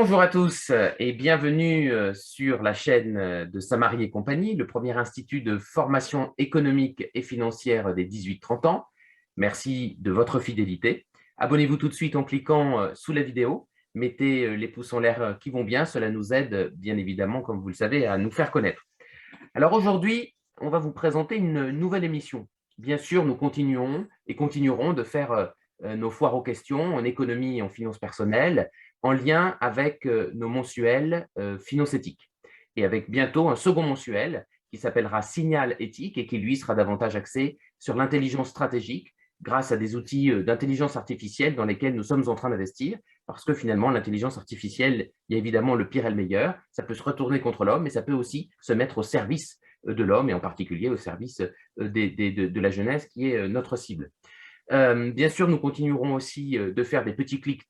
Bonjour à tous et bienvenue sur la chaîne de Samari et compagnie, le premier institut de formation économique et financière des 18-30 ans. Merci de votre fidélité. Abonnez-vous tout de suite en cliquant sous la vidéo. Mettez les pouces en l'air qui vont bien. Cela nous aide, bien évidemment, comme vous le savez, à nous faire connaître. Alors aujourd'hui, on va vous présenter une nouvelle émission. Bien sûr, nous continuons et continuerons de faire nos foires aux questions en économie et en finances personnelles en lien avec nos mensuels Finocétique. Et avec bientôt un second mensuel qui s'appellera Signal éthique et qui, lui, sera davantage axé sur l'intelligence stratégique grâce à des outils d'intelligence artificielle dans lesquels nous sommes en train d'investir, parce que finalement, l'intelligence artificielle, il y a évidemment le pire et le meilleur, ça peut se retourner contre l'homme, mais ça peut aussi se mettre au service de l'homme, et en particulier au service de la jeunesse, qui est notre cible. Bien sûr, nous continuerons aussi de faire des petits clips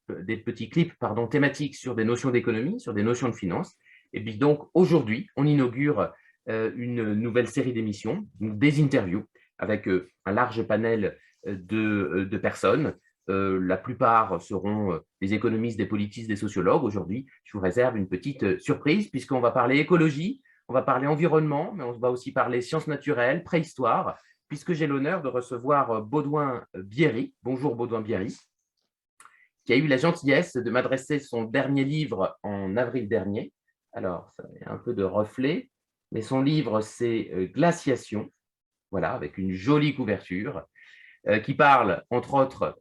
thématiques sur des notions d'économie, sur des notions de finance. Et puis donc, aujourd'hui, on inaugure une nouvelle série d'émissions, des interviews, avec un large panel de personnes. La plupart seront des économistes, des politistes, des sociologues. Aujourd'hui, je vous réserve une petite surprise, puisqu'on va parler écologie, on va parler environnement, mais on va aussi parler sciences naturelles, préhistoire, puisque j'ai l'honneur de recevoir Baudouin Bierry. Bonjour Baudouin Bierry, qui a eu la gentillesse de m'adresser son dernier livre en avril dernier. Alors, ça met un peu de reflet, mais son livre, c'est Glaciation, voilà, avec une jolie couverture, qui parle, entre autres,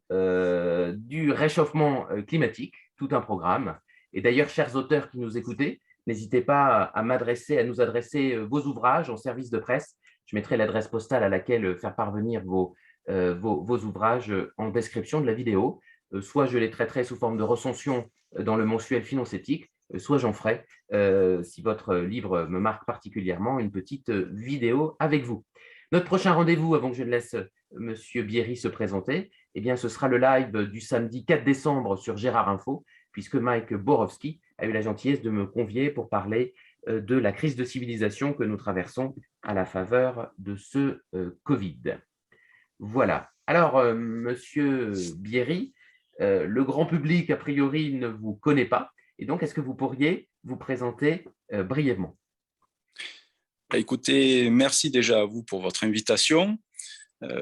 du réchauffement climatique, tout un programme. Et d'ailleurs, chers auteurs qui nous écoutez, n'hésitez pas à nous adresser vos ouvrages en service de presse. Je mettrai l'adresse postale à laquelle faire parvenir vos ouvrages en description de la vidéo. Soit je les traiterai sous forme de recension dans le mensuel Finocétique, soit j'en ferai, si votre livre me marque particulièrement, une petite vidéo avec vous. Notre prochain rendez-vous, avant que je ne laisse Monsieur Bierry se présenter, eh bien, ce sera le live du samedi 4 décembre sur Gérard Info, puisque Mike Borowski a eu la gentillesse de me convier pour parler de la crise de civilisation que nous traversons à la faveur de ce Covid. Voilà. Alors, Monsieur Bierry, le grand public, a priori, ne vous connaît pas. Et donc, est-ce que vous pourriez vous présenter brièvement? Écoutez, merci déjà à vous pour votre invitation.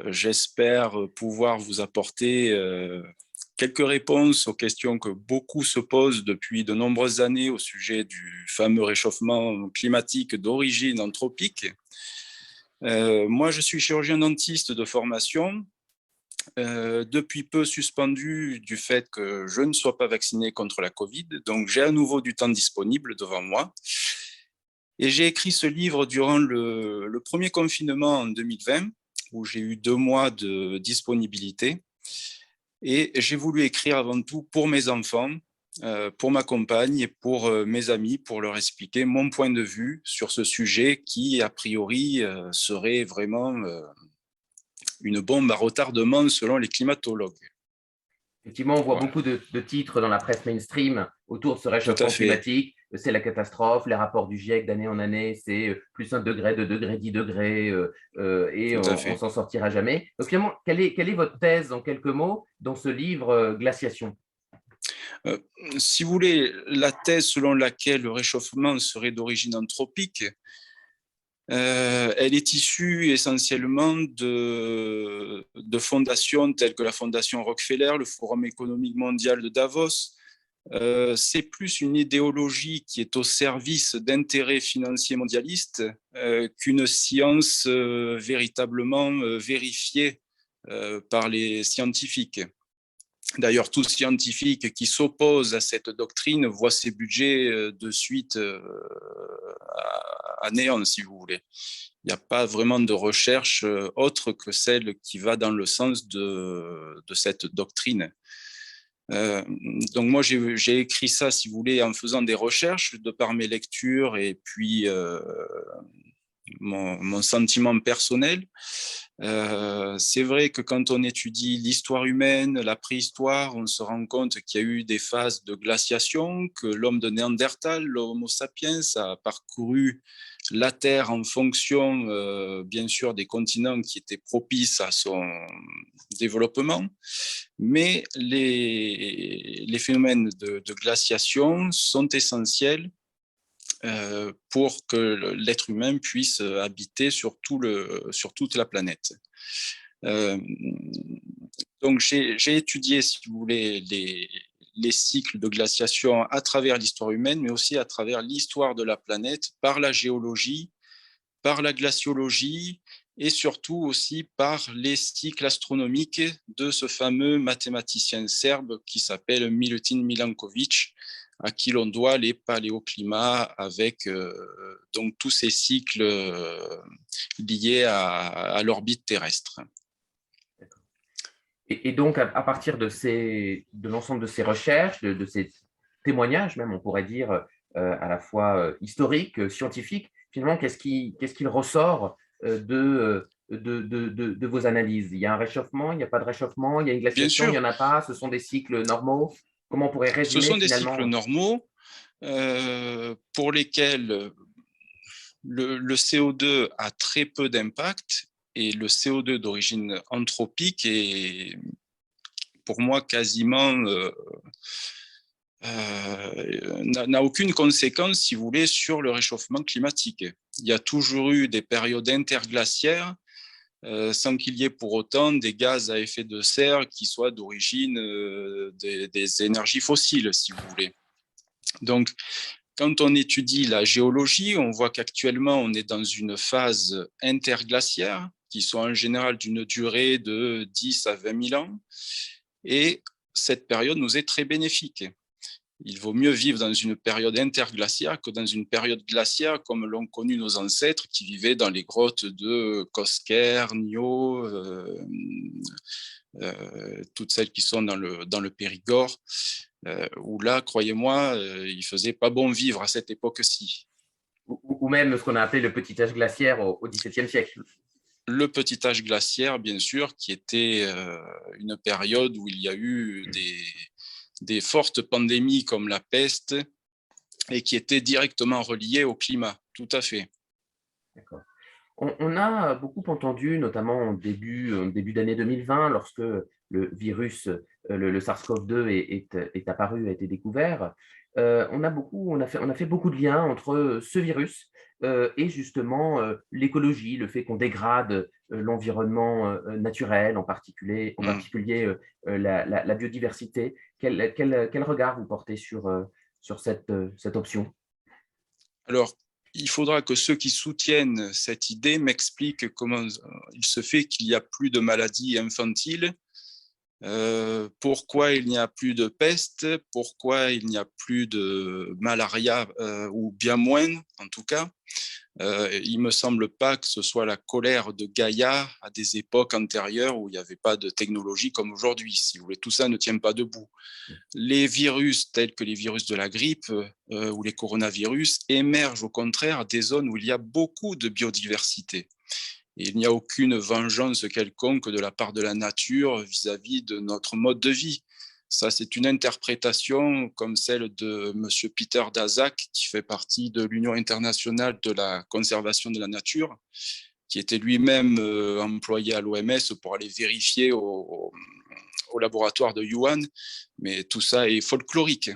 J'espère pouvoir vous apporter quelques réponses aux questions que beaucoup se posent depuis de nombreuses années au sujet du fameux réchauffement climatique d'origine anthropique. Moi, je suis chirurgien dentiste de formation, depuis peu suspendu du fait que je ne sois pas vacciné contre la Covid, donc j'ai à nouveau du temps disponible devant moi. Et j'ai écrit ce livre durant le premier confinement en 2020, où j'ai eu 2 mois de disponibilité. Et j'ai voulu écrire avant tout pour mes enfants, pour ma compagne et pour mes amis, pour leur expliquer mon point de vue sur ce sujet qui, a priori, serait vraiment une bombe à retardement selon les climatologues. Effectivement, on voit Voilà, beaucoup de titres dans la presse mainstream autour de ce tout à réchauffement fait, climatique. C'est la catastrophe, les rapports du GIEC d'année en année, c'est plus 1 degré, 2 degrés, 10 degrés, et tout à on fait. s'en sortira jamais. Donc finalement, quelle est votre thèse en quelques mots dans ce livre Glaciation? Euh, Si vous voulez, la thèse selon laquelle le réchauffement serait d'origine anthropique, elle est issue essentiellement de fondations telles que la Fondation Rockefeller, le Forum économique mondial de Davos. C'est plus une idéologie qui est au service d'intérêts financiers mondialistes qu'une science véritablement vérifiée par les scientifiques. D'ailleurs, tout scientifique qui s'oppose à cette doctrine voit ses budgets de suite à néant, si vous voulez. Il n'y a pas vraiment de recherche autre que celle qui va dans le sens de cette doctrine. Donc moi, j'ai écrit ça, si vous voulez, en faisant des recherches de par mes lectures et puis mon sentiment personnel. C'est vrai que quand on étudie l'histoire humaine, la préhistoire, on se rend compte qu'il y a eu des phases de glaciation, que l'homme de Néandertal, l'Homo sapiens, a parcouru la Terre en fonction, bien sûr, des continents qui étaient propices à son développement, mais les phénomènes de glaciation sont essentiels pour que l'être humain puisse habiter sur toute la planète. Euh, donc, j'ai étudié, si vous voulez, les cycles de glaciation à travers l'histoire humaine, mais aussi à travers l'histoire de la planète, par la géologie, par la glaciologie et surtout aussi par les cycles astronomiques de ce fameux mathématicien serbe qui s'appelle Milutin Milankovic, à qui l'on doit les paléoclimats avec donc tous ces cycles liés à l'orbite terrestre. Et donc, à partir de l'ensemble de ces recherches, de ces témoignages, même, on pourrait dire, à la fois historiques, scientifiques, finalement, qu'est-ce qu'il ressort de vos analyses? Il y a un réchauffement, il n'y a pas de réchauffement, il y a une Bien glaciation, il n'y sûr, en a pas, ce sont des cycles normaux. Comment on pourrait ce résumer sont des cycles finalement? normaux pour lesquels le CO2 a très peu d'impact et le CO2 d'origine anthropique est pour moi quasiment n'a aucune conséquence, si vous voulez, sur le réchauffement climatique. Il y a toujours eu des périodes interglaciaires sans qu'il y ait pour autant des gaz à effet de serre qui soient d'origine des énergies fossiles, si vous voulez. Donc, quand on étudie la géologie, on voit qu'actuellement, on est dans une phase interglaciaire qui sont en général d'une durée de 10 à 20 000 ans. Et cette période nous est très bénéfique. Il vaut mieux vivre dans une période interglaciaire que dans une période glaciaire comme l'ont connu nos ancêtres qui vivaient dans les grottes de Cosquer, Nio, toutes celles qui sont dans le Périgord, où là, croyez-moi, il faisait pas bon vivre à cette époque-ci. Ou même ce qu'on a appelé le petit âge glaciaire au XVIIe siècle. Le petit âge glaciaire, bien sûr, qui était une période où il y a eu des fortes pandémies comme la peste et qui étaient directement reliées au climat, tout à fait. D'accord. On a beaucoup entendu, notamment au début d'année 2020, lorsque le virus, le SARS-CoV-2 est apparu, a été découvert. On a fait beaucoup de liens entre ce virus et justement l'écologie, le fait qu'on dégrade l'environnement naturel, en particulier la biodiversité. Quel regard vous portez sur cette option? Alors, il faudra que ceux qui soutiennent cette idée m'expliquent comment il se fait qu'il n'y a plus de maladies infantiles, pourquoi il n'y a plus de peste, pourquoi il n'y a plus de malaria, ou bien moins en tout cas. Il me semble pas que ce soit la colère de Gaïa à des époques antérieures où il n'y avait pas de technologie comme aujourd'hui. Si vous voulez, tout ça ne tient pas debout. Les virus tels que les virus de la grippe ou les coronavirus émergent au contraire des zones où il y a beaucoup de biodiversité. Et il n'y a aucune vengeance quelconque de la part de la nature vis-à-vis de notre mode de vie. Ça, c'est une interprétation comme celle de M. Peter Daszak, qui fait partie de l'Union internationale de la conservation de la nature, qui était lui-même employé à l'OMS pour aller vérifier au laboratoire de Yuan. Mais tout ça est folklorique.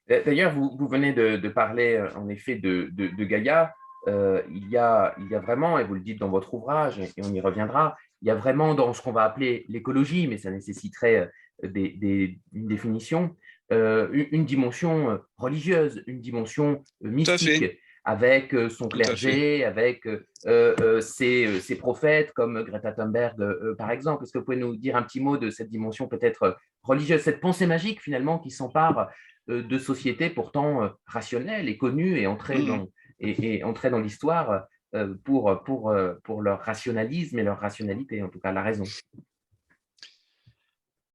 D'ailleurs, vous venez de parler en effet de Gaïa. Il y a vraiment, et vous le dites dans votre ouvrage, et on y reviendra, il y a vraiment dans ce qu'on va appeler l'écologie, mais ça nécessiterait une définition, une dimension religieuse, une dimension Tout à mystique, fait, avec son tout à fait. clergé, avec ses prophètes comme Greta Thunberg, par exemple. Est-ce que vous pouvez nous dire un petit mot de cette dimension peut-être religieuse, cette pensée magique finalement qui s'empare de sociétés pourtant rationnelles et connues et entrées dans l'histoire pour leur rationalisme et leur rationalité, en tout cas la raison.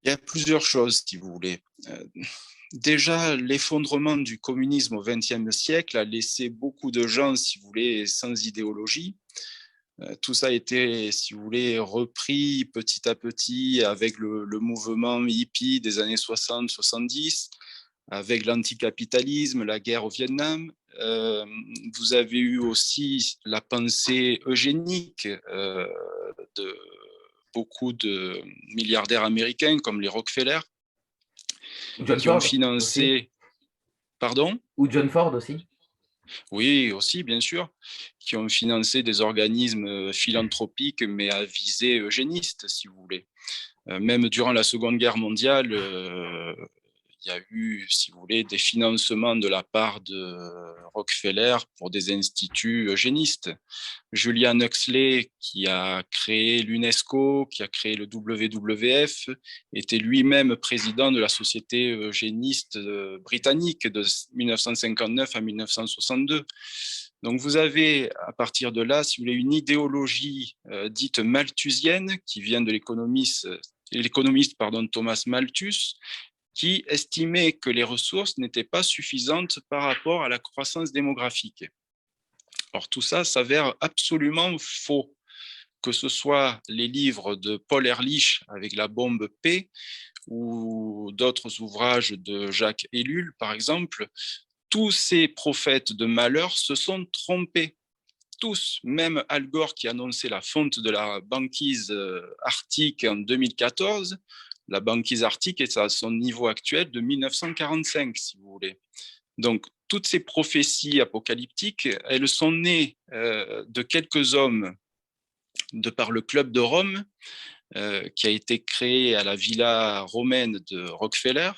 Il y a plusieurs choses, si vous voulez. Déjà, l'effondrement du communisme au XXe siècle a laissé beaucoup de gens, si vous voulez, sans idéologie. Tout ça a été, si vous voulez, repris petit à petit avec le mouvement hippie des années 60-70, avec l'anticapitalisme, la guerre au Vietnam, vous avez eu aussi la pensée eugénique de beaucoup de milliardaires américains comme les Rockefeller, John qui ont Ford aussi. financé… Pardon? Ou John Ford aussi. Oui, aussi, bien sûr, qui ont financé des organismes philanthropiques, mais à visée eugéniste, si vous voulez. Même durant la Seconde Guerre mondiale, il y a eu, si vous voulez, des financements de la part de Rockefeller pour des instituts eugénistes. Julian Huxley, qui a créé l'UNESCO, qui a créé le WWF, était lui-même président de la Société eugéniste britannique de 1959 à 1962. Donc vous avez, à partir de là, si vous voulez, une idéologie dite malthusienne qui vient de l'économiste Thomas Malthus, qui estimait que les ressources n'étaient pas suffisantes par rapport à la croissance démographique. Or, tout ça s'avère absolument faux. Que ce soit les livres de Paul Ehrlich avec la bombe P ou d'autres ouvrages de Jacques Ellul, par exemple, tous ces prophètes de malheur se sont trompés. Tous, même Al Gore qui annonçait la fonte de la banquise arctique en 2014, la banquise arctique est à son niveau actuel de 1945, si vous voulez. Donc, toutes ces prophéties apocalyptiques, elles sont nées de quelques hommes de par le Club de Rome, qui a été créé à la villa romaine de Rockefeller,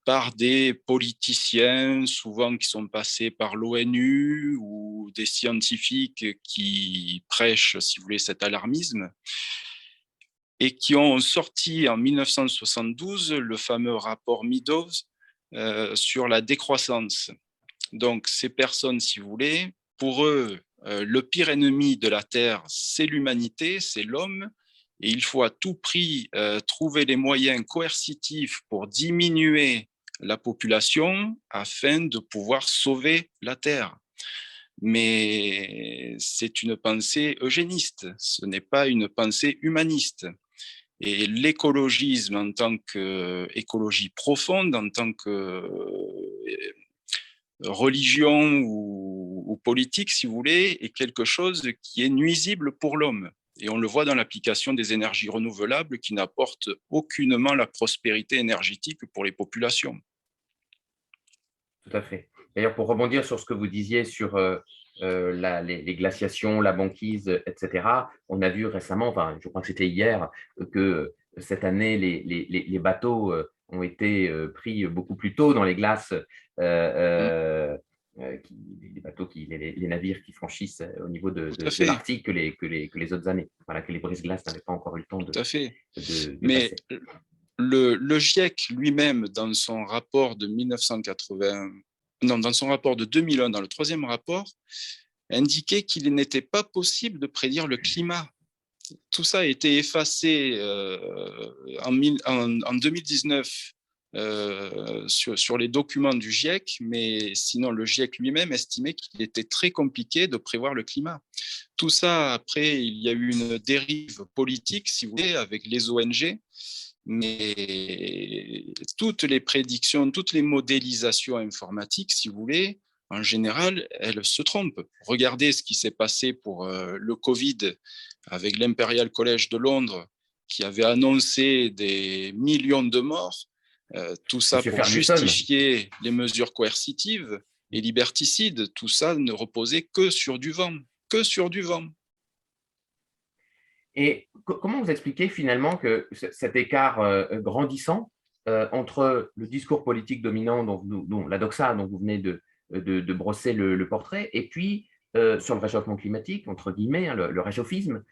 par des politiciens, souvent qui sont passés par l'ONU ou des scientifiques qui prêchent, si vous voulez, cet alarmisme, et qui ont sorti en 1972 le fameux rapport Meadows sur la décroissance. Donc, ces personnes, si vous voulez, pour eux, le pire ennemi de la Terre, c'est l'humanité, c'est l'homme, et il faut à tout prix trouver les moyens coercitifs pour diminuer la population afin de pouvoir sauver la Terre. Mais c'est une pensée eugéniste, ce n'est pas une pensée humaniste. Et l'écologisme en tant qu'écologie profonde, en tant que religion ou politique, si vous voulez, est quelque chose qui est nuisible pour l'homme. Et on le voit dans l'application des énergies renouvelables qui n'apportent aucunement la prospérité énergétique pour les populations. Tout à fait. D'ailleurs, pour rebondir sur ce que vous disiez sur les glaciations, la banquise, etc., on a vu récemment, enfin, je crois que c'était hier, que cette année, les bateaux ont été pris beaucoup plus tôt dans les glaces, les bateaux, les navires qui franchissent au niveau Tout à de fait, l'Arctique que les autres années. Voilà, que les brise-glaces n'avaient pas encore eu le temps tout à fait. de Mais passer. le GIEC lui-même, dans son rapport de 1980, non, dans son rapport de 2001, dans le troisième rapport, indiquait qu'il n'était pas possible de prédire le climat. Tout ça a été effacé en 2019 sur les documents du GIEC, mais sinon le GIEC lui-même estimait qu'il était très compliqué de prévoir le climat. Tout ça, après, il y a eu une dérive politique, si vous voulez, avec les ONG, mais toutes les prédictions, toutes les modélisations informatiques, si vous voulez, en général, elles se trompent. Regardez ce qui s'est passé pour le Covid avec l'Imperial College de Londres, qui avait annoncé des millions de morts, tout ça Monsieur pour Ferguson. justifier les mesures coercitives et liberticides. Tout ça ne reposait que sur du vent, que sur du vent. Et comment vous expliquez finalement que cet écart grandissant entre le discours politique dominant, dont la doxa dont vous venez de brosser le portrait, et puis sur le réchauffement climatique, entre guillemets, hein, le réchauffisme,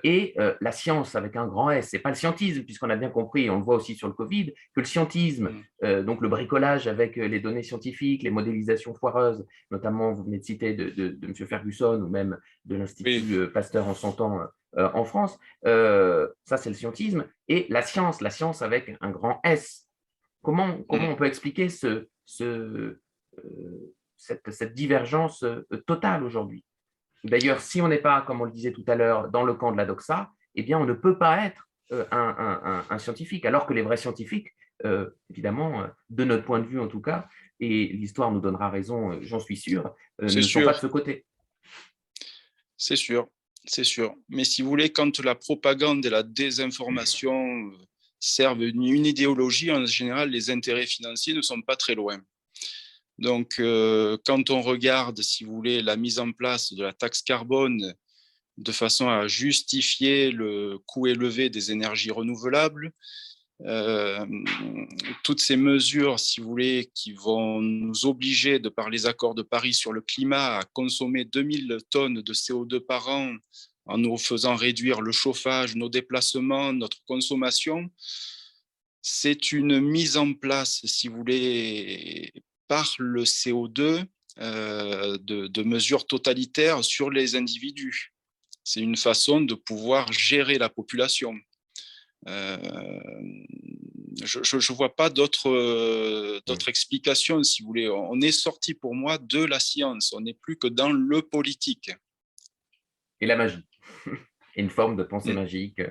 et la science avec un grand S. Ce n'est pas le scientisme, puisqu'on a bien compris, on le voit aussi sur le Covid, que le scientisme, donc le bricolage avec les données scientifiques, les modélisations foireuses, notamment, vous venez de citer de M. Ferguson ou même de Oui. l'Institut Pasteur en son temps en France. Ça, c'est le scientisme. Et la science avec un grand S. Comment on peut expliquer cette divergence totale aujourd'hui? D'ailleurs, si on n'est pas, comme on le disait tout à l'heure, dans le camp de la doxa, eh bien, on ne peut pas être un scientifique, alors que les vrais scientifiques, évidemment, de notre point de vue en tout cas, et l'histoire nous donnera raison, j'en suis sûr, C'est ne sont pas de sûr, ce côté. c'est sûr, c'est sûr. Mais si vous voulez, quand la propagande et la désinformation servent une idéologie, en général, les intérêts financiers ne sont pas très loin. Donc, quand on regarde, si vous voulez, la mise en place de la taxe carbone de façon à justifier le coût élevé des énergies renouvelables, toutes ces mesures, si vous voulez, qui vont nous obliger, de par les accords de Paris sur le climat, à consommer 2000 tonnes de CO2 par an en nous faisant réduire le chauffage, nos déplacements, notre consommation, c'est une mise en place, si vous voulez, par le CO2 de mesures totalitaires sur les individus. C'est une façon de pouvoir gérer la population. Je ne vois pas d'autres explications, si vous voulez. On est sorti pour moi de la science, on n'est plus que dans le politique. Et la magie. Et une forme de pensée Mm. magique.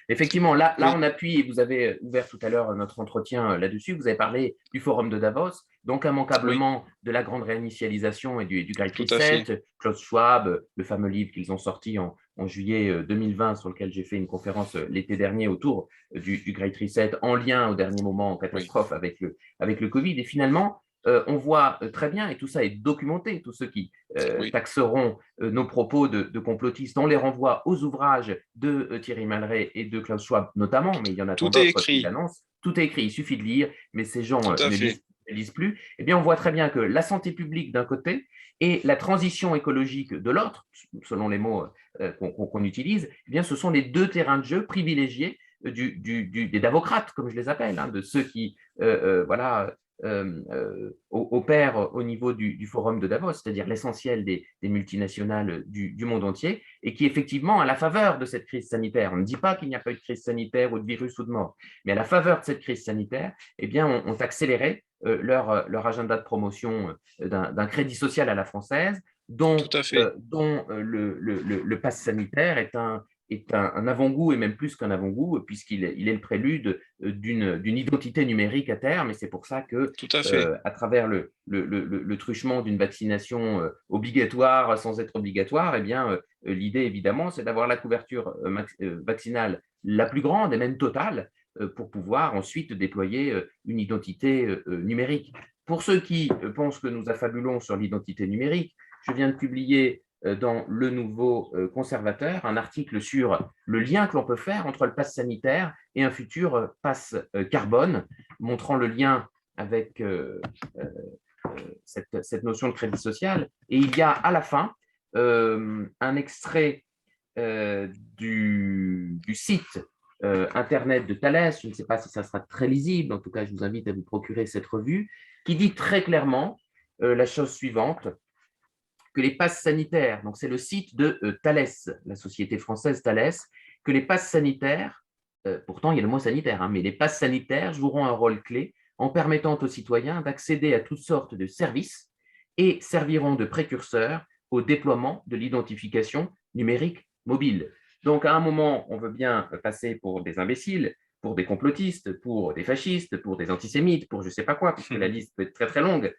Effectivement, là, Oui, on appuie, et vous avez ouvert tout à l'heure notre entretien là-dessus, vous avez parlé du forum de Davos, donc oui, immanquablement de la grande réinitialisation et du Great tout à fait. Reset, Klaus Schwab, le fameux livre qu'ils ont sorti en juillet 2020, sur lequel j'ai fait une conférence l'été dernier autour du Great Reset, en lien au dernier moment en Oui, catastrophe avec le Covid. Et finalement, on voit très bien, et tout ça est documenté, tous ceux qui oui. taxeront nos propos de complotistes, on les renvoie aux ouvrages de Thierry Malret et de Klaus Schwab notamment, mais il y en a tant Tout est d'autres qui écrit, l'annoncent. Tout est écrit, il suffit de lire, mais ces gens tout à ne fait. lisent plus. Eh bien, on voit très bien que la santé publique d'un côté et la transition écologique de l'autre, selon les mots qu'on utilise, eh bien, ce sont les deux terrains de jeu privilégiés des davocrates, comme je les appelle, hein, de ceux qui voilà, opèrent au niveau du forum de Davos, c'est-à-dire l'essentiel des multinationales du monde entier, et qui effectivement, à la faveur de cette crise sanitaire, on ne dit pas qu'il n'y a pas eu de crise sanitaire ou de virus ou de mort, mais à la faveur de cette crise sanitaire, eh bien, ont accéléré leur agenda de promotion d'un crédit social à la française, Tout dont, à fait. le pass sanitaire est un avant-goût, et même plus qu'un avant-goût, puisqu'il est le prélude d'une identité numérique à terme. Et c'est pour ça que, Tout à fait. à travers le truchement d'une vaccination obligatoire sans être obligatoire, eh bien, l'idée, évidemment, c'est d'avoir la couverture vaccinale la plus grande et même totale pour pouvoir ensuite déployer une identité numérique. Pour ceux qui pensent que nous affabulons sur l'identité numérique, je viens de publier dans Le Nouveau Conservateur un article sur le lien que l'on peut faire entre le pass sanitaire et un futur pass carbone, montrant le lien avec cette notion de crédit social. Et il y a à la fin un extrait du site Internet de Thales, je ne sais pas si ça sera très lisible, en tout cas je vous invite à vous procurer cette revue, qui dit très clairement la chose suivante, que les passes sanitaires, donc c'est le site de Thales, la société française Thales, que les passes sanitaires, pourtant il y a le mot sanitaire, hein, mais les passes sanitaires joueront un rôle clé en permettant aux citoyens d'accéder à toutes sortes de services et serviront de précurseurs au déploiement de l'identification numérique mobile. Donc à un moment, on veut bien passer pour des imbéciles, pour des complotistes, pour des fascistes, pour des antisémites, pour je ne sais pas quoi, puisque la liste peut être très très longue,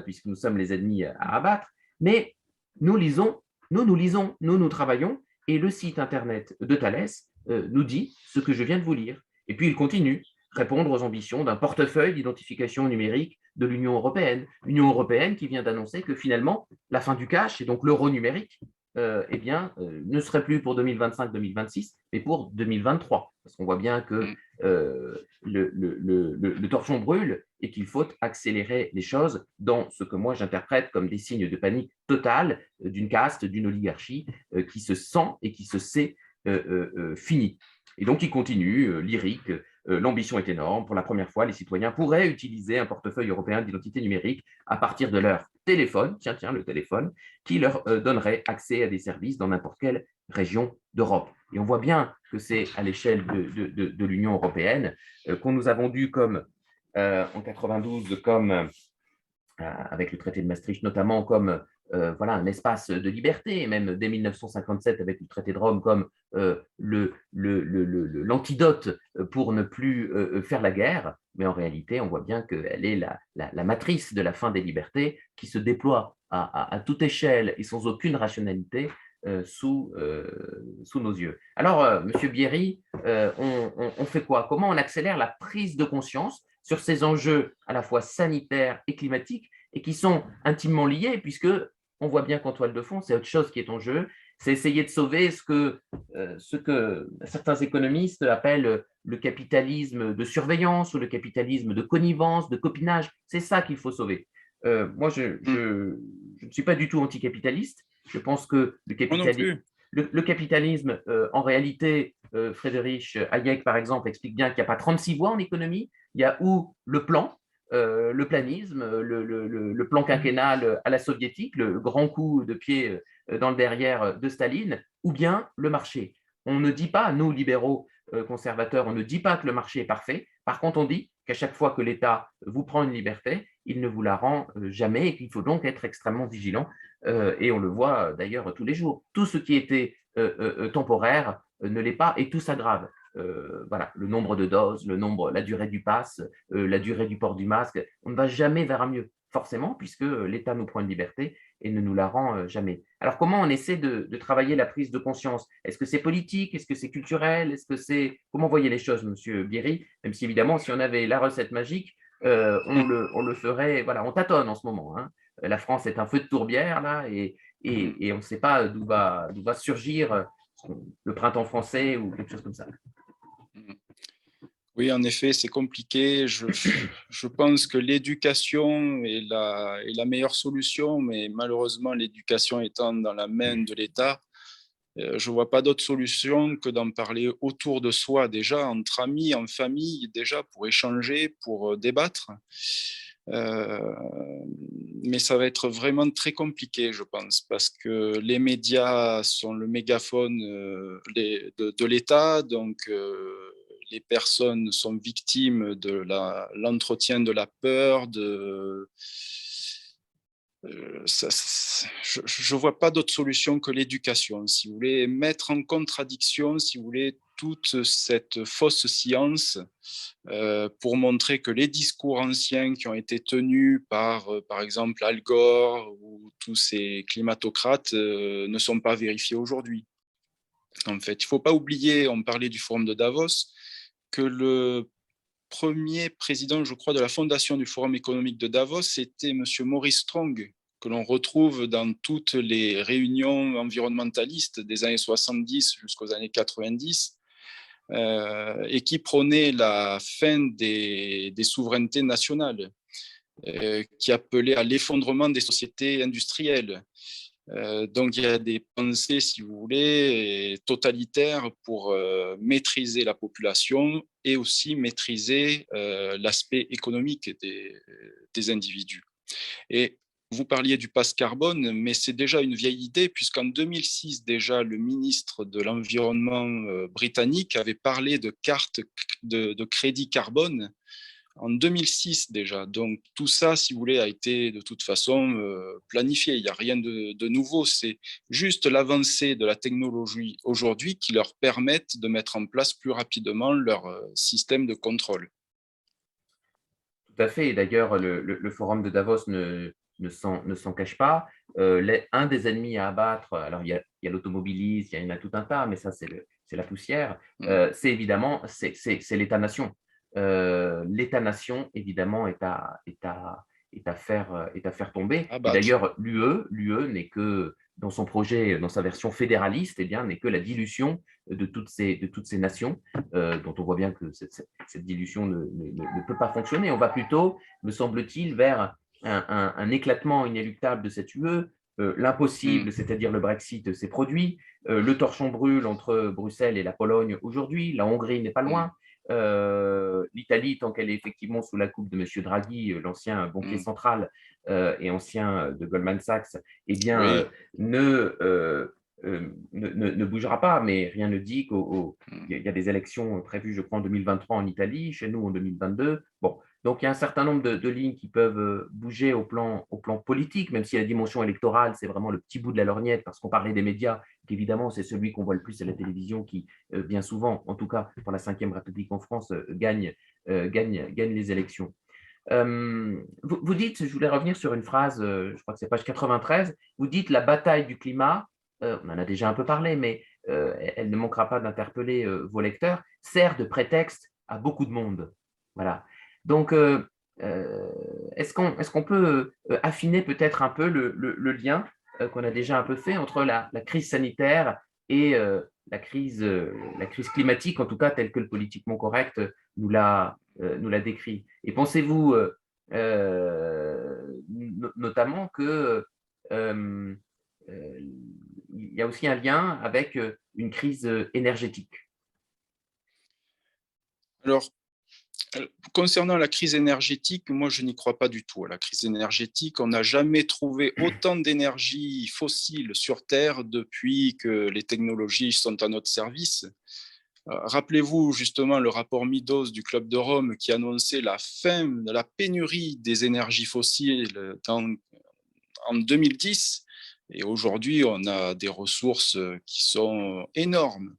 puisque nous sommes les ennemis à abattre. Mais nous lisons, nous travaillons, et le site internet de Thales nous dit ce que je viens de vous lire. Et puis il continue, répondre aux ambitions d'un portefeuille d'identification numérique de l'Union européenne. L'Union européenne qui vient d'annoncer que finalement, la fin du cash, et donc l'euro numérique, eh bien, ne serait plus pour 2025-2026, mais pour 2023. Parce qu'on voit bien que Mm. le torchon brûle et qu'il faut accélérer les choses dans ce que moi j'interprète comme des signes de panique totale d'une caste, d'une oligarchie qui se sent et qui se sait finie. Et donc il continue, lyrique, l'ambition est énorme. Pour la première fois, les citoyens pourraient utiliser un portefeuille européen d'identité numérique à partir de leur téléphone, tiens, le téléphone, qui leur donnerait accès à des services dans n'importe quelle région d'Europe. Et on voit bien que c'est à l'échelle de l'Union européenne qu'on nous a vendu comme, en 92, comme avec le traité de Maastricht notamment, comme voilà, un espace de liberté, et même dès 1957 avec le traité de Rome comme l'antidote pour ne plus faire la guerre, mais en réalité, on voit bien qu'elle est la matrice de la fin des libertés qui se déploie à toute échelle et sans aucune rationalité sous nos yeux. Alors, Monsieur Bierry, on fait quoi? Comment on accélère la prise de conscience sur ces enjeux à la fois sanitaires et climatiques et qui sont intimement liés puisque on voit bien qu'en toile de fond, c'est autre chose qui est en jeu. C'est essayer de sauver ce que certains économistes appellent le capitalisme de surveillance ou le capitalisme de connivence, de copinage. C'est ça qu'il faut sauver. Moi, Mm. je ne suis pas du tout anticapitaliste. Je pense que Moi non plus. le capitalisme, en réalité, Friedrich Hayek, par exemple, explique bien qu'il n'y a pas 36 voies en économie. Il y a ou le plan, le planisme, le plan quinquennal à la soviétique, le grand coup de pied dans le derrière de Staline, ou bien le marché. On ne dit pas, nous, libéraux conservateurs, on ne dit pas que le marché est parfait. Par contre, on dit qu'à chaque fois que l'État vous prend une liberté, il ne vous la rend jamais et qu'il faut donc être extrêmement vigilant. Et on le voit d'ailleurs tous les jours. Tout ce qui était temporaire ne l'est pas et tout s'aggrave. Voilà, le nombre de doses, la durée du pass, la durée du port du masque, on ne va jamais vers un mieux, forcément, puisque l'État nous prend une liberté et ne nous la rend jamais. Alors, comment on essaie de travailler la prise de conscience? Est-ce que c'est politique? Est-ce que c'est culturel? Est-ce que c'est... Comment voyez les choses, Monsieur Bierry? Même si, évidemment, si on avait la recette magique, on le ferait... Voilà, on tâtonne en ce moment, hein. La France est un feu de tourbière, là, et on ne sait pas d'où va surgir le printemps français ou quelque chose comme ça. Oui, en effet, c'est compliqué. Je pense que l'éducation est la meilleure solution, mais malheureusement, l'éducation étant dans la main de l'État, je ne vois pas d'autre solution que d'en parler autour de soi, déjà, entre amis, en famille, déjà, pour échanger, pour débattre. Mais ça va être vraiment très compliqué, je pense, parce que les médias sont le mégaphone de l'État, donc les personnes sont victimes de l'entretien de la peur, je ne vois pas d'autre solution que l'éducation. Si vous voulez mettre en contradiction, si vous voulez, toute cette fausse science pour montrer que les discours anciens qui ont été tenus par exemple, Al Gore ou tous ces climatocrates ne sont pas vérifiés aujourd'hui. En fait, il ne faut pas oublier, on parlait du forum de Davos, que le premier président, je crois, de la fondation du Forum économique de Davos, c'était M. Maurice Strong, que l'on retrouve dans toutes les réunions environnementalistes des années 70 jusqu'aux années 90, et qui prônait la fin des souverainetés nationales, qui appelait à l'effondrement des sociétés industrielles. Donc il y a des pensées, si vous voulez, totalitaires pour maîtriser la population et aussi maîtriser l'aspect économique des individus. Et vous parliez du passe carbone, mais c'est déjà une vieille idée, puisqu'en 2006, déjà, le ministre de l'Environnement britannique avait parlé de carte de crédit carbone en 2006 déjà. Donc tout ça, si vous voulez, a été de toute façon planifié. Il n'y a rien de nouveau. C'est juste l'avancée de la technologie aujourd'hui qui leur permettent de mettre en place plus rapidement leur système de contrôle. Tout à fait. D'ailleurs, le forum de Davos ne s'en cache pas. Un des ennemis à abattre, alors il y a l'automobilisme, il y en a tout un tas, mais ça, c'est la poussière. C'est évidemment c'est l'État-nation. L'État-nation, évidemment, est à faire tomber. Et Abattre. d'ailleurs, l'UE n'est que, dans son projet, dans sa version fédéraliste, eh bien, n'est que la dilution de toutes ces nations, dont on voit bien que cette dilution ne peut pas fonctionner. On va plutôt, me semble-t-il, vers un éclatement inéluctable de cette UE. L'impossible, c'est-à-dire le Brexit, s'est produit. Le torchon brûle entre Bruxelles et la Pologne aujourd'hui. La Hongrie n'est pas loin. L'Italie, tant qu'elle est effectivement sous la coupe de M. Draghi, l'ancien banquier central et ancien de Goldman Sachs, eh bien, Oui. ne bougera pas, mais rien ne dit qu'il y a des élections prévues, je crois, en 2023 en Italie, chez nous en 2022. Bon, Donc, il y a un certain nombre de lignes qui peuvent bouger au plan politique, même si la dimension électorale, c'est vraiment le petit bout de la lorgnette, parce qu'on parlait des médias, qu'évidemment, c'est celui qu'on voit le plus à la télévision qui, bien souvent, en tout cas pour la Ve République en France, gagne les élections. Vous dites, je voulais revenir sur une phrase, je crois que c'est page 93, vous dites la bataille du climat, on en a déjà un peu parlé, mais elle ne manquera pas d'interpeller vos lecteurs, sert de prétexte à beaucoup de monde. Voilà. Donc, est-ce qu'on peut affiner peut-être un peu le lien qu'on a déjà un peu fait entre la crise sanitaire et la crise climatique, en tout cas telle que le politiquement correct nous l'a décrit. Et pensez-vous notamment que euh, il y a aussi un lien avec une crise énergétique? Alors, concernant la crise énergétique, moi, je n'y crois pas du tout. À la crise énergétique, on n'a jamais trouvé autant d'énergie fossile sur Terre depuis que les technologies sont à notre service. Rappelez-vous justement le rapport Midos du Club de Rome qui annonçait la fin de la pénurie des énergies fossiles en 2010. Et aujourd'hui, on a des ressources qui sont énormes.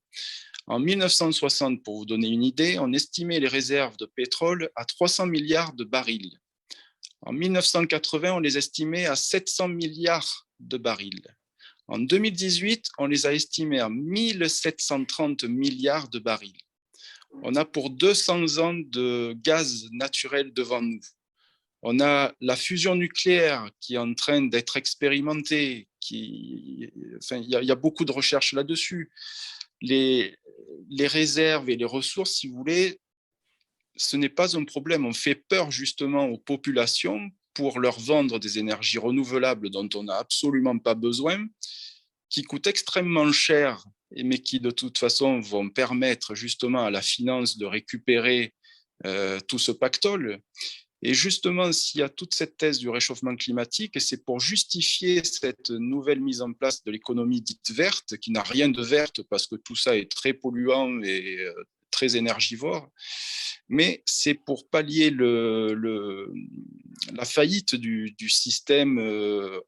En 1960, pour vous donner une idée, on estimait les réserves de pétrole à 300 milliards de barils. En 1980, on les estimait à 700 milliards de barils. En 2018, on les a estimés à 1730 milliards de barils. On a pour 200 ans de gaz naturel devant nous. On a la fusion nucléaire qui est en train d'être expérimentée. Il y a beaucoup de recherches là-dessus. Les réserves et les ressources, si vous voulez, ce n'est pas un problème. On fait peur justement aux populations pour leur vendre des énergies renouvelables dont on n'a absolument pas besoin, qui coûtent extrêmement cher, mais qui de toute façon vont permettre justement à la finance de récupérer tout ce pactole. Et justement, s'il y a toute cette thèse du réchauffement climatique, c'est pour justifier cette nouvelle mise en place de l'économie dite verte, qui n'a rien de verte parce que tout ça est très polluant et très énergivore, mais c'est pour pallier la faillite du système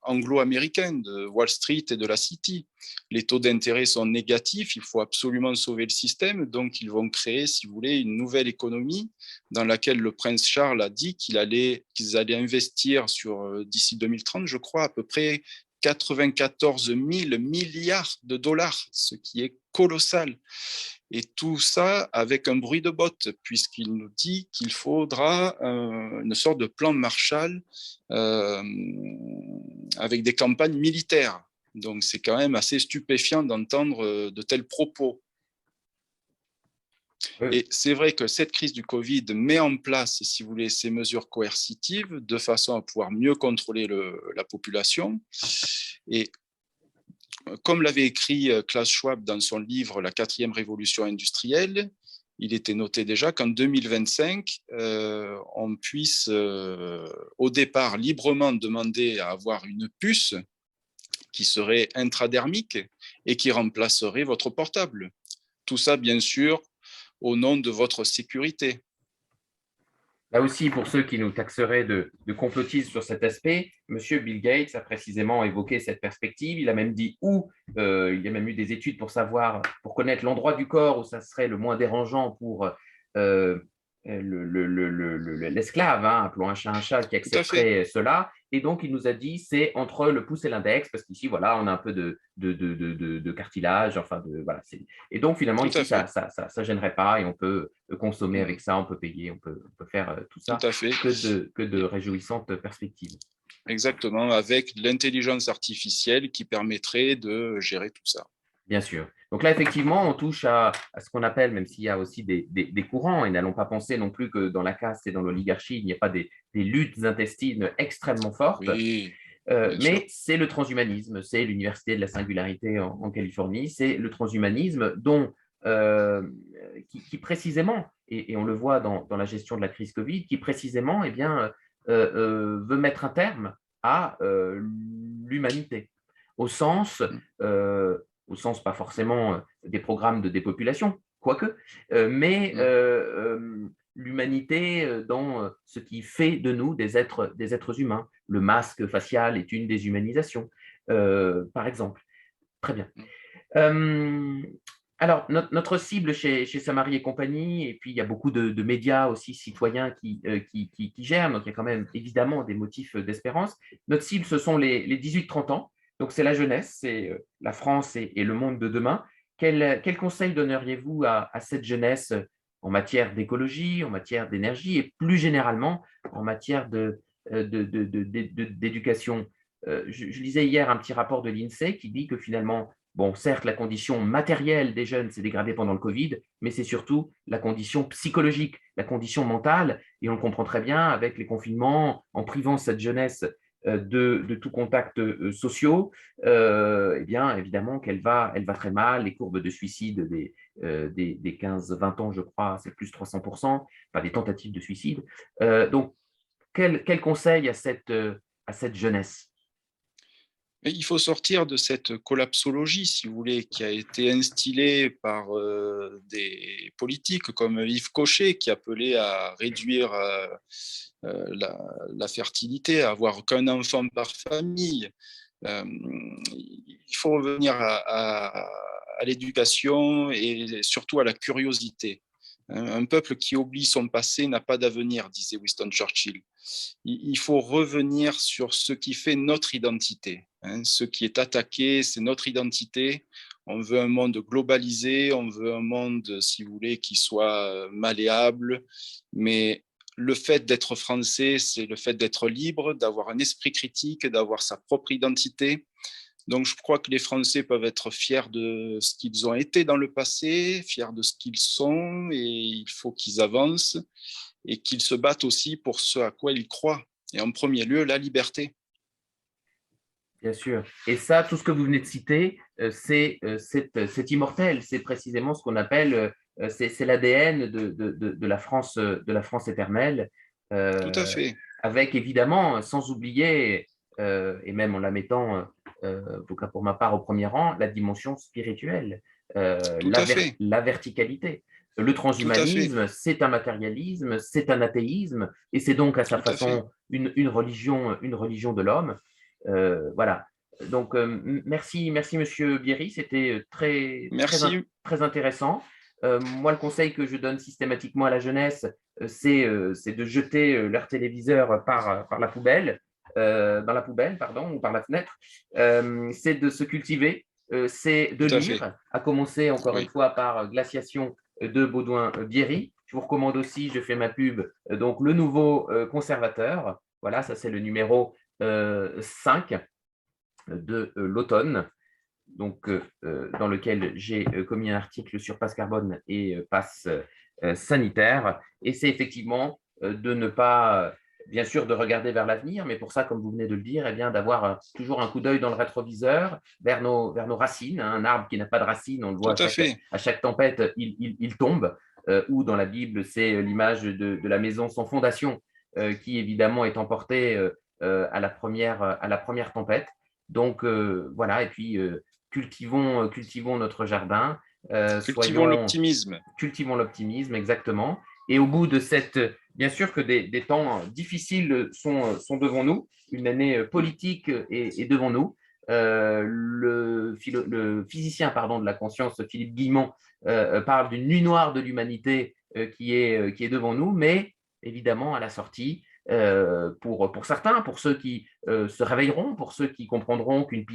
anglo-américain de Wall Street et de la City. Les taux d'intérêt sont négatifs, il faut absolument sauver le système, donc ils vont créer, si vous voulez, une nouvelle économie dans laquelle le prince Charles a dit qu'ils allaient investir d'ici 2030, je crois, à peu près 94 000 milliards de dollars, ce qui est colossal. Et tout ça avec un bruit de botte, puisqu'il nous dit qu'il faudra une sorte de plan Marshall avec des campagnes militaires. Donc c'est quand même assez stupéfiant d'entendre de tels propos. Et c'est vrai que cette crise du Covid met en place, si vous voulez, ces mesures coercitives de façon à pouvoir mieux contrôler la population. Et comme l'avait écrit Klaus Schwab dans son livre La quatrième révolution industrielle, il était noté déjà qu'en 2025, on puisse au départ librement demander à avoir une puce qui serait intradermique et qui remplacerait votre portable. Tout ça, bien sûr, au nom de votre sécurité. Là aussi, pour ceux qui nous taxeraient de complotistes sur cet aspect, M. Bill Gates a précisément évoqué cette perspective. Il a même dit où, il y a même eu des études pour savoir, pour connaître l'endroit du corps où ça serait le moins dérangeant pour l'esclave, hein, appelons un chat, qui accepterait cela. Et donc, il nous a dit, c'est entre le pouce et l'index, parce qu'ici, voilà, on a un peu de cartilage. Enfin, voilà, et donc, finalement, ici, ça ne gênerait pas et on peut consommer avec ça, on peut payer, on peut faire tout ça. Tout à fait. Que de réjouissantes perspectives. Exactement, avec l'intelligence artificielle qui permettrait de gérer tout ça. Bien sûr. Donc là, effectivement, on touche à ce qu'on appelle, même s'il y a aussi des courants, et n'allons pas penser non plus que dans la caste et dans l'oligarchie, il n'y a pas des luttes intestines extrêmement fortes. Oui, mais c'est le transhumanisme, c'est l'Université de la Singularité en Californie, c'est le transhumanisme dont, qui précisément, et on le voit dans la gestion de la crise Covid, qui précisément eh bien, veut mettre un terme à l'humanité, au sens pas forcément des programmes de dépopulation, quoique, mais l'humanité dans ce qui fait de nous des êtres humains. Le masque facial est une déshumanisation, par exemple. Très bien. Alors, notre cible chez Samari et compagnie, et puis il y a beaucoup de médias aussi citoyens qui gèrent, donc il y a quand même évidemment des motifs d'espérance. Notre cible, ce sont les 18-30 ans, donc c'est la jeunesse, c'est la France et le monde de demain. Quel conseil donneriez-vous à cette jeunesse en matière d'écologie, en matière d'énergie et plus généralement en matière d'éducation? Je lisais hier un petit rapport de l'INSEE qui dit que finalement, bon, certes, la condition matérielle des jeunes s'est dégradée pendant le Covid, mais c'est surtout la condition psychologique, la condition mentale, et on le comprend très bien avec les confinements, en privant cette jeunesse de tout contact sociaux, eh bien, évidemment qu'elle elle va très mal. Les courbes de suicide des 15-20 ans, je crois, c'est plus 300%, enfin des tentatives de suicide. Donc, quel conseil à cette jeunesse? Mais il faut sortir de cette collapsologie, si vous voulez, qui a été instillée par des politiques comme Yves Cochet, qui appelait à réduire la fertilité, à avoir qu'un enfant par famille. Il faut revenir à l'éducation et surtout à la curiosité. Un peuple qui oublie son passé n'a pas d'avenir, disait Winston Churchill. Il faut revenir sur ce qui fait notre identité. Ce qui est attaqué, c'est notre identité. On veut un monde globalisé, on veut un monde, si vous voulez, qui soit malléable. Mais le fait d'être français, c'est le fait d'être libre, d'avoir un esprit critique, d'avoir sa propre identité. Donc, je crois que les Français peuvent être fiers de ce qu'ils ont été dans le passé, fiers de ce qu'ils sont, et il faut qu'ils avancent et qu'ils se battent aussi pour ce à quoi ils croient. Et en premier lieu, la liberté. Bien sûr. Et ça, tout ce que vous venez de citer, c'est immortel. C'est précisément ce qu'on appelle, c'est l'ADN de la France éternelle, Tout à euh, fait. avec évidemment, sans oublier, et même en la mettant, en tout cas pour ma part, au premier rang, la dimension spirituelle, Tout à fait. la verticalité. Le Tout à fait. transhumanisme, c'est un matérialisme, c'est un athéisme, et c'est donc à sa Tout à fait. façon une religion de l'homme. Voilà. Donc, merci, Monsieur Bierry, c'était Merci. très intéressant. Moi, le conseil que je donne systématiquement à la jeunesse, c'est de jeter leur téléviseur par la poubelle, dans la poubelle, pardon, ou par la fenêtre. C'est de se cultiver, c'est de Tout à fait. lire, à commencer encore une Oui. fois par Glaciation de Baudouin-Bierry. Je vous recommande aussi, je fais ma pub, donc le nouveau conservateur. Voilà, ça c'est le numéro 5 de l'automne, donc, dans lequel j'ai commis un article sur passe carbone et passe sanitaire. Et c'est effectivement de ne pas, bien sûr, de regarder vers l'avenir, mais pour ça, comme vous venez de le dire, eh bien, d'avoir toujours un coup d'œil dans le rétroviseur vers nos racines. Un arbre qui n'a pas de racines, on le voit Tout à fait. à chaque tempête, il tombe. Ou dans la Bible, c'est l'image de la maison sans fondation qui, évidemment, est emportée à la première tempête. Donc, voilà, et puis cultivons notre jardin, Cultivons l'optimisme. cultivons l'optimisme, exactement. Et au bout de bien sûr que des temps difficiles sont devant nous, une année politique est devant nous. Le physicien pardon, de la conscience, Philippe Guillemont, parle d'une nuit noire de l'humanité qui est devant nous, mais évidemment, à la sortie, pour certains, pour ceux qui se réveilleront, pour ceux qui comprendront une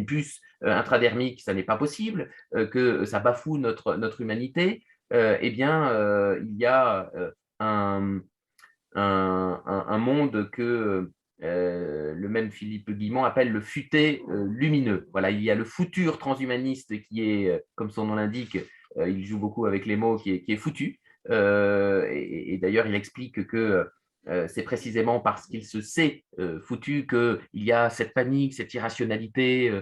puce intradermique, ça n'est pas possible, que ça bafoue notre humanité, eh bien, il y a un, un monde que le même Philippe Guillemont appelle le futé lumineux. Voilà, il y a le futur transhumaniste qui est, comme son nom l'indique, il joue beaucoup avec les mots, qui est foutu. Et d'ailleurs, il explique que c'est précisément parce qu'il se sait foutu qu'il y a cette panique, cette irrationalité,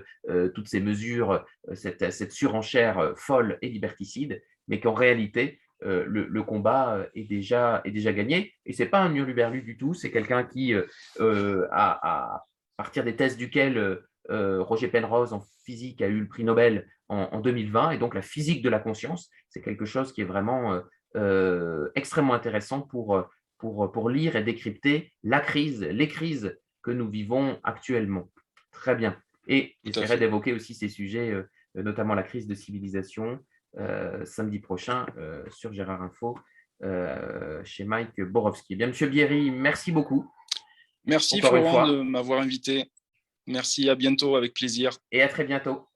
toutes ces mesures, cette surenchère folle et liberticide, mais qu'en réalité, le combat est déjà gagné. Et ce n'est pas un hurluberlu du tout, c'est quelqu'un qui, à partir des thèses duquel Roger Penrose en physique a eu le prix Nobel en 2020, et donc la physique de la conscience, c'est quelque chose qui est vraiment extrêmement intéressant pour lire et décrypter les crises que nous vivons actuellement. Très bien. Et Tout à j'essaierai fait. d'évoquer aussi ces sujets, notamment la crise de civilisation, samedi prochain sur Gérard Info, chez Mike Borowski. Eh bien, Monsieur Bierry, merci beaucoup. Merci Encore une Florent de fois. m'avoir invité. Merci, à bientôt, avec plaisir. Et à très bientôt.